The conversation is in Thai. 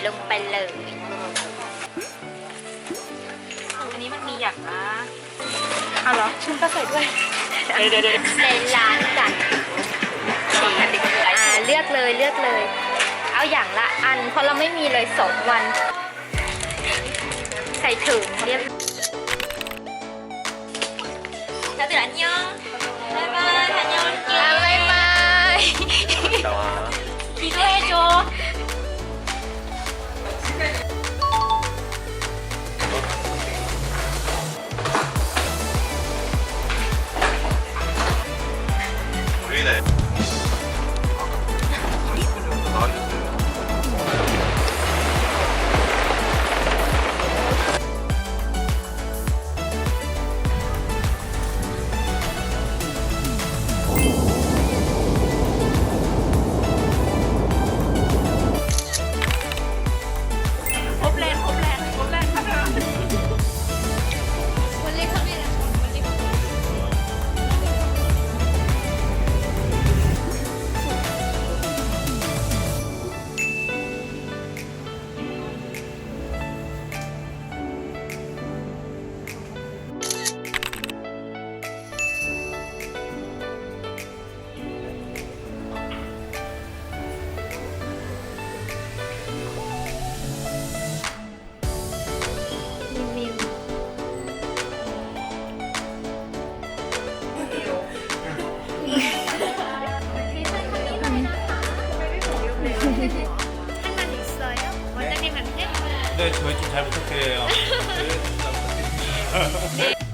ลงไปเลย อันนี้มันมีอย่างนะ เอาเหรอชุนก็ใส่ด้วย เดี๋ยว ในร้านกันเลือกเลยเลือกเลย เอาอย่างละอันเพราะเราไม่มีเลย2 วัน ใส่ถุงเรียบ 다들 안녕. 바이바이. 다녀올게. บ๊ายบาย 기도해줘. 우리네. 한만 있어요? 원장님한테? 네, 저희 좀 잘 부탁드려요. 네, 좀 잘 부탁드립니다.